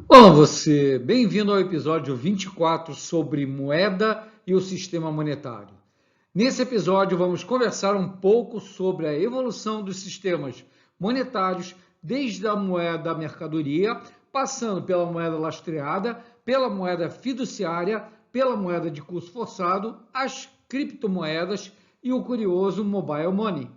Olá, você! Bem-vindo ao episódio 24 sobre moeda e o sistema monetário. Nesse episódio, vamos conversar um pouco sobre a evolução dos sistemas monetários, desde a moeda mercadoria, passando pela moeda lastreada, pela moeda fiduciária, pela moeda de curso forçado, as criptomoedas e o curioso mobile money.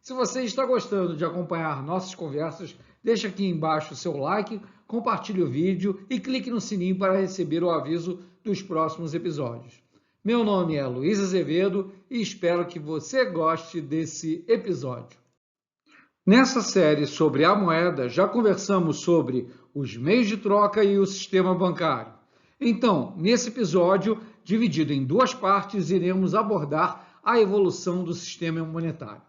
Se você está gostando de acompanhar nossas conversas, deixe aqui embaixo o seu like, compartilhe o vídeo e clique no sininho para receber o aviso dos próximos episódios. Meu nome é Luiz Azevedo e espero que você goste desse episódio. Nessa série sobre a moeda, já conversamos sobre os meios de troca e o sistema bancário. Então, nesse episódio, dividido em duas partes, iremos abordar a evolução do sistema monetário.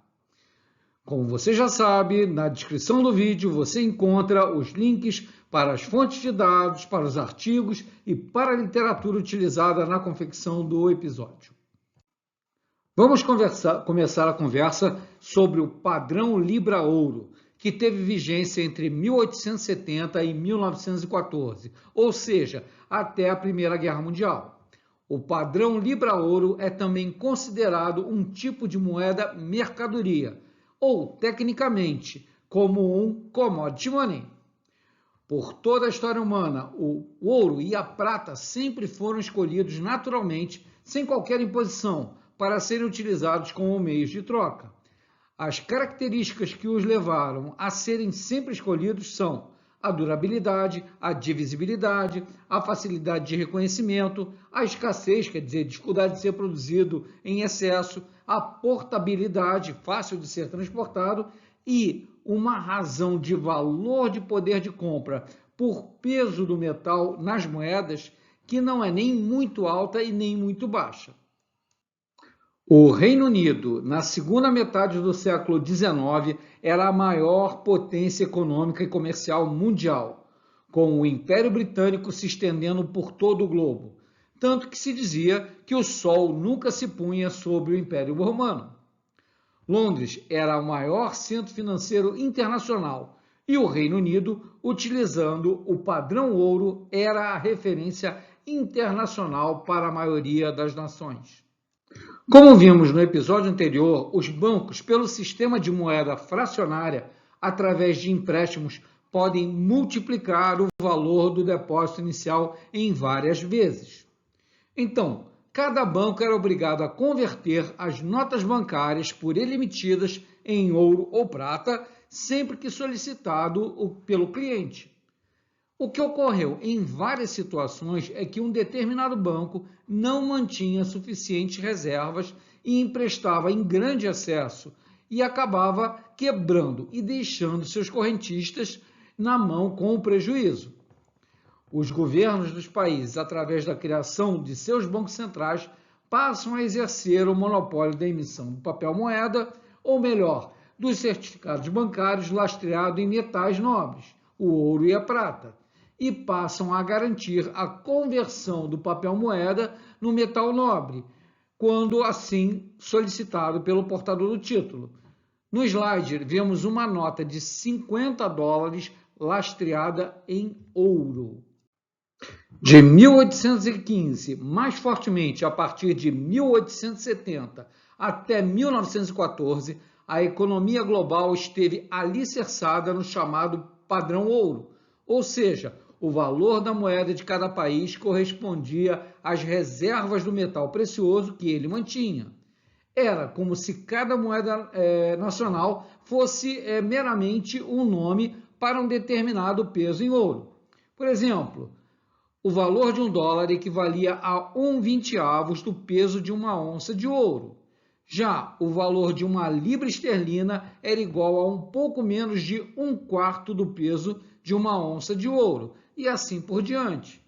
Como você já sabe, na descrição do vídeo você encontra os links para as fontes de dados, para os artigos e para a literatura utilizada na confecção do episódio. Vamos começar a conversa sobre o padrão Libra-Ouro, que teve vigência entre 1870 e 1914, ou seja, até a Primeira Guerra Mundial. O padrão Libra-Ouro é também considerado um tipo de moeda mercadoria, ou, tecnicamente, como um commodity money. Por toda a história humana, o ouro e a prata sempre foram escolhidos naturalmente, sem qualquer imposição, para serem utilizados como meios de troca. As características que os levaram a serem sempre escolhidos são a durabilidade, a divisibilidade, a facilidade de reconhecimento, a escassez, quer dizer, dificuldade de ser produzido em excesso, a portabilidade, fácil de ser transportado, e uma razão de valor de poder de compra por peso do metal nas moedas que não é nem muito alta e nem muito baixa. O Reino Unido, na segunda metade do século XIX, era a maior potência econômica e comercial mundial, com o Império Britânico se estendendo por todo o globo, tanto que se dizia que o sol nunca se punha sobre o Império Romano. Londres era o maior centro financeiro internacional e o Reino Unido, utilizando o padrão ouro, era a referência internacional para a maioria das nações. Como vimos no episódio anterior, os bancos, pelo sistema de moeda fracionária, através de empréstimos, podem multiplicar o valor do depósito inicial em várias vezes. Então, cada banco era obrigado a converter as notas bancárias por ele emitidas em ouro ou prata, sempre que solicitado pelo cliente. O que ocorreu em várias situações é que um determinado banco não mantinha suficientes reservas e emprestava em grande excesso e acabava quebrando e deixando seus correntistas na mão com prejuízo. Os governos dos países, através da criação de seus bancos centrais, passam a exercer o monopólio da emissão do papel moeda, ou melhor, dos certificados bancários lastreados em metais nobres, o ouro e a prata, e passam a garantir a conversão do papel moeda no metal nobre, quando assim solicitado pelo portador do título. No slide, vemos uma nota de $50 lastreada em ouro. De 1815, mais fortemente a partir de 1870 até 1914, a economia global esteve alicerçada no chamado padrão ouro, ou seja, o valor da moeda de cada país correspondia às reservas do metal precioso que ele mantinha. Era como se cada moeda nacional fosse meramente um nome para um determinado peso em ouro. Por exemplo, o valor de $1 equivalia a 1/20 do peso de uma onça de ouro. Já o valor de uma libra esterlina era igual a um pouco menos de 1/4 do peso de uma onça de ouro, e assim por diante.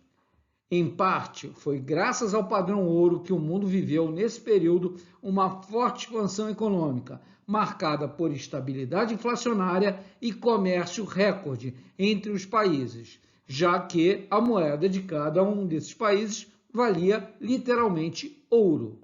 Em parte, foi graças ao padrão ouro que o mundo viveu nesse período uma forte expansão econômica, marcada por estabilidade inflacionária e comércio recorde entre os países, já que a moeda de cada um desses países valia literalmente ouro.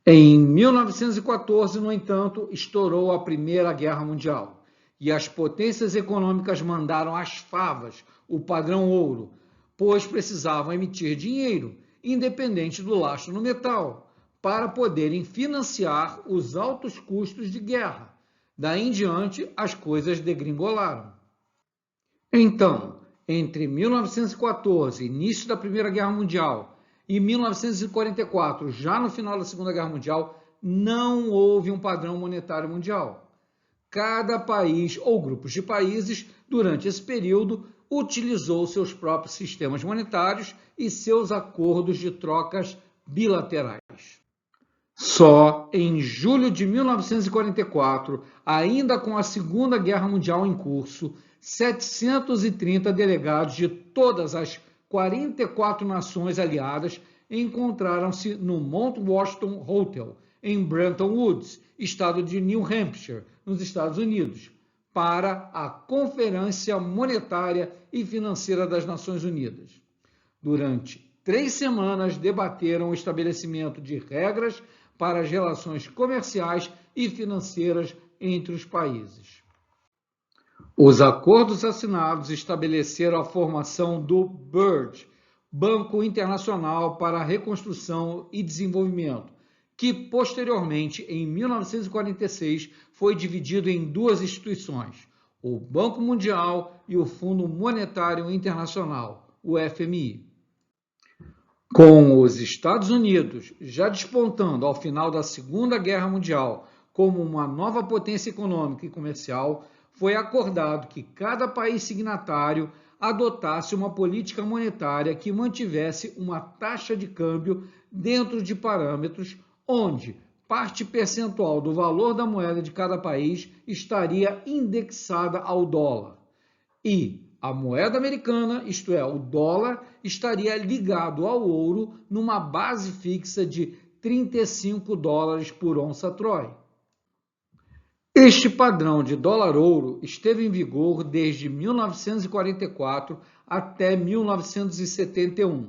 Em 1914, no entanto, estourou a Primeira Guerra Mundial e as potências econômicas mandaram às favas o padrão ouro, pois precisavam emitir dinheiro, independente do lastro no metal, para poderem financiar os altos custos de guerra. Daí em diante, as coisas degringolaram. Então, entre 1914, início da Primeira Guerra Mundial, e 1944, já no final da Segunda Guerra Mundial, não houve um padrão monetário mundial. Cada país ou grupos de países, durante esse período, utilizou seus próprios sistemas monetários e seus acordos de trocas bilaterais. Só em julho de 1944, ainda com a Segunda Guerra Mundial em curso, 730 delegados de todas as 44 nações aliadas encontraram-se no Mount Washington Hotel, em Bretton Woods, estado de New Hampshire, nos Estados Unidos, para a Conferência Monetária e Financeira das Nações Unidas. Durante 3 semanas, debateram o estabelecimento de regras para as relações comerciais e financeiras entre os países. Os acordos assinados estabeleceram a formação do BIRD, Banco Internacional para a Reconstrução e Desenvolvimento, que posteriormente, em 1946, foi dividido em 2 instituições, o Banco Mundial e o Fundo Monetário Internacional, o FMI. Com os Estados Unidos já despontando ao final da Segunda Guerra Mundial como uma nova potência econômica e comercial, foi acordado que cada país signatário adotasse uma política monetária que mantivesse uma taxa de câmbio dentro de parâmetros onde parte percentual do valor da moeda de cada país estaria indexada ao dólar. E a moeda americana, isto é, o dólar, estaria ligado ao ouro numa base fixa de 35 dólares por onça Troy. Este padrão de dólar-ouro esteve em vigor desde 1944 até 1971.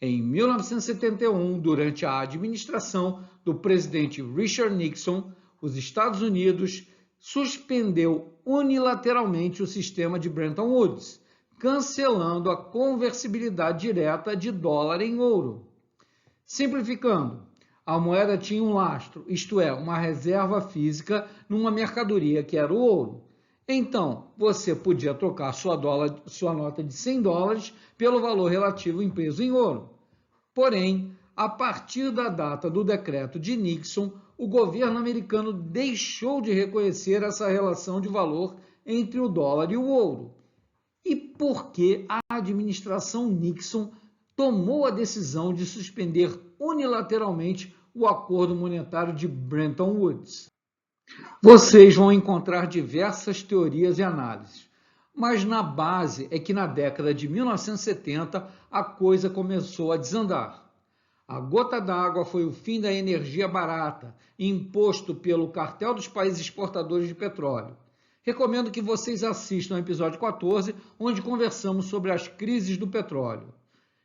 Em 1971, durante a administração do presidente Richard Nixon, os Estados Unidos suspendeu unilateralmente o sistema de Bretton Woods, cancelando a conversibilidade direta de dólar em ouro. Simplificando, a moeda tinha um lastro, isto é, uma reserva física numa mercadoria que era o ouro. Então, você podia trocar sua nota de 100 dólares pelo valor relativo em peso em ouro. Porém, a partir da data do decreto de Nixon, o governo americano deixou de reconhecer essa relação de valor entre o dólar e o ouro. E por que a administração Nixon tomou a decisão de suspender unilateralmente o acordo monetário de Bretton Woods? Vocês vão encontrar diversas teorias e análises, mas na base é que na década de 1970 a coisa começou a desandar. A gota d'água foi o fim da energia barata, imposto pelo cartel dos países exportadores de petróleo. Recomendo que vocês assistam ao episódio 14, onde conversamos sobre as crises do petróleo.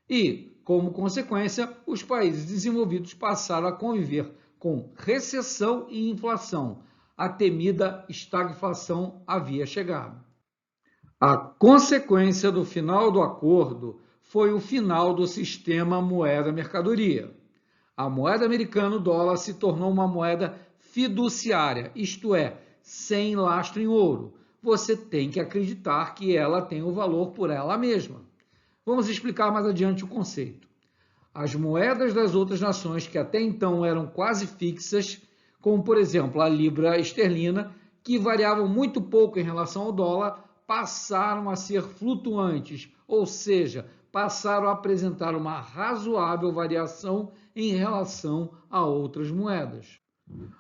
E, como consequência, os países desenvolvidos passaram a conviver com recessão e inflação. A temida estagflação havia chegado. A consequência do final do acordo foi o final do sistema moeda-mercadoria. A moeda americana, o dólar, se tornou uma moeda fiduciária, isto é, sem lastro em ouro. Você tem que acreditar que ela tem o valor por ela mesma. Vamos explicar mais adiante o conceito. As moedas das outras nações, que até então eram quase fixas, como por exemplo a libra esterlina, que variavam muito pouco em relação ao dólar, passaram a ser flutuantes, ou seja, passaram a apresentar uma razoável variação em relação a outras moedas.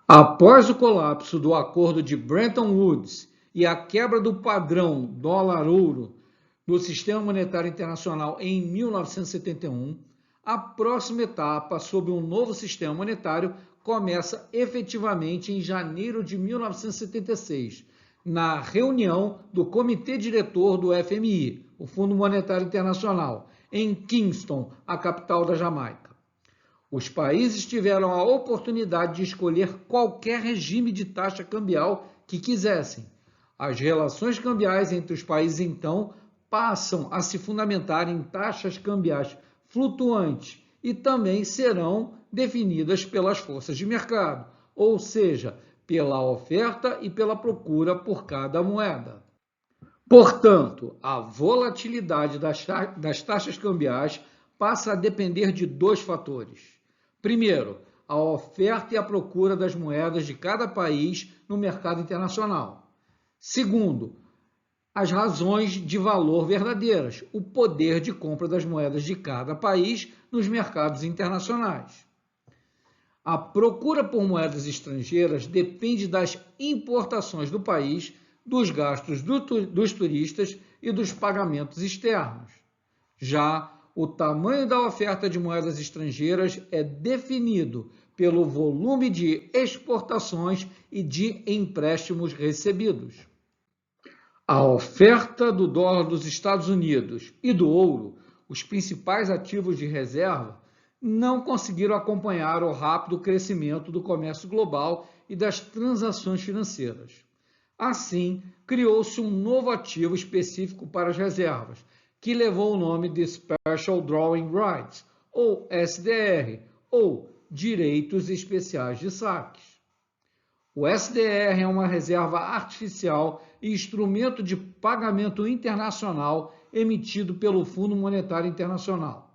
Após o colapso do acordo de Bretton Woods e a quebra do padrão dólar-ouro do sistema monetário internacional em 1971, a próxima etapa sob um novo sistema monetário começa efetivamente em janeiro de 1976, na reunião do Comitê Diretor do FMI, o Fundo Monetário Internacional, em Kingston, a capital da Jamaica. Os países tiveram a oportunidade de escolher qualquer regime de taxa cambial que quisessem. As relações cambiais entre os países, então, passam a se fundamentar em taxas cambiais flutuantes e também serão definidas pelas forças de mercado, ou seja, pela oferta e pela procura por cada moeda. Portanto, a volatilidade das taxas cambiais passa a depender de dois fatores. Primeiro, a oferta e a procura das moedas de cada país no mercado internacional. Segundo, as razões de valor verdadeiras, o poder de compra das moedas de cada país nos mercados internacionais. A procura por moedas estrangeiras depende das importações do país, dos gastos dos turistas e dos pagamentos externos. Já o tamanho da oferta de moedas estrangeiras é definido pelo volume de exportações e de empréstimos recebidos. A oferta do dólar dos Estados Unidos e do ouro, os principais ativos de reserva, não conseguiram acompanhar o rápido crescimento do comércio global e das transações financeiras. Assim, criou-se um novo ativo específico para as reservas, que levou o nome de Special Drawing Rights, ou SDR, ou Direitos Especiais de Saques. O SDR é uma reserva artificial e instrumento de pagamento internacional emitido pelo Fundo Monetário Internacional.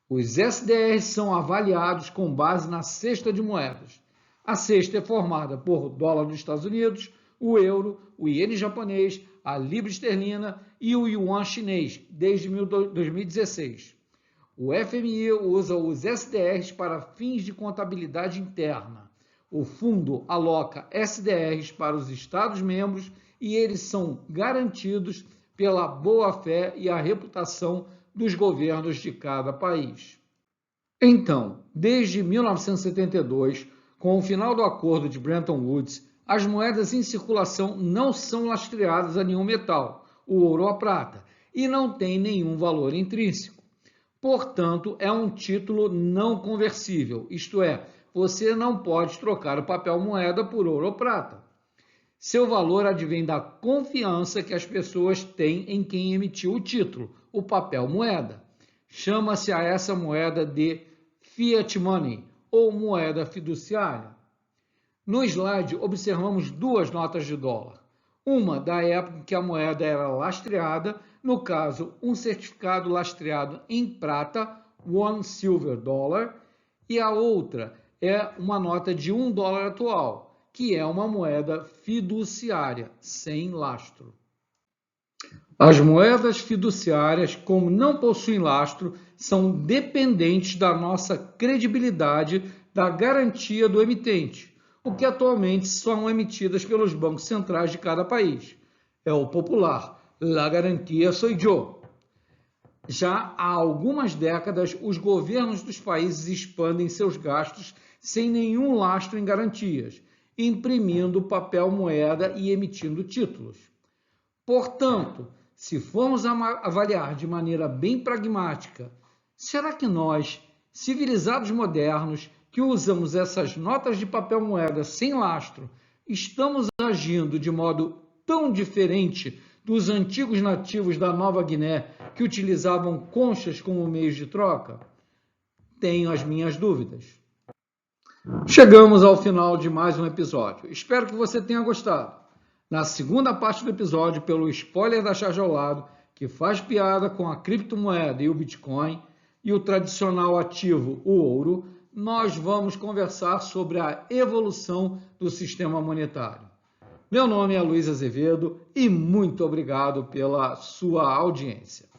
Os SDRs são avaliados com base na cesta de moedas. A cesta é formada por dólar dos Estados Unidos, o euro, o iene japonês, a libra esterlina e o yuan chinês, desde 2016. O FMI usa os SDRs para fins de contabilidade interna. O fundo aloca SDRs para os Estados-membros e eles são garantidos pela boa-fé e a reputação dos governos de cada país. Então, desde 1972, com o final do acordo de Bretton Woods, as moedas em circulação não são lastreadas a nenhum metal, o ouro ou a prata, e não têm nenhum valor intrínseco. Portanto, é um título não conversível, isto é, você não pode trocar o papel moeda por ouro ou prata. Seu valor advém da confiança que as pessoas têm em quem emitiu o título, o papel moeda. Chama-se a essa moeda de fiat money, ou moeda fiduciária. No slide, observamos duas notas de dólar. Uma da época em que a moeda era lastreada, no caso, um certificado lastreado em prata, one silver dollar, e a outra é uma nota de $1 atual, que é uma moeda fiduciária, sem lastro. As moedas fiduciárias, como não possuem lastro, são dependentes da nossa credibilidade, da garantia do emitente, o que atualmente são emitidas pelos bancos centrais de cada país. É o popular, la garantia soy yo. Já há algumas décadas, os governos dos países expandem seus gastos sem nenhum lastro em garantias, imprimindo papel moeda e emitindo títulos. Portanto, se formos avaliar de maneira bem pragmática, será que nós, civilizados modernos, que usamos essas notas de papel moeda sem lastro, estamos agindo de modo tão diferente dos antigos nativos da Nova Guiné que utilizavam conchas como meios de troca? Tenho as minhas dúvidas. Chegamos ao final de mais um episódio. Espero que você tenha gostado. Na segunda parte do episódio, pelo spoiler da charge ao lado, que faz piada com a criptomoeda e o Bitcoin, e o tradicional ativo, o ouro, nós vamos conversar sobre a evolução do sistema monetário. Meu nome é Luiz Azevedo e muito obrigado pela sua audiência.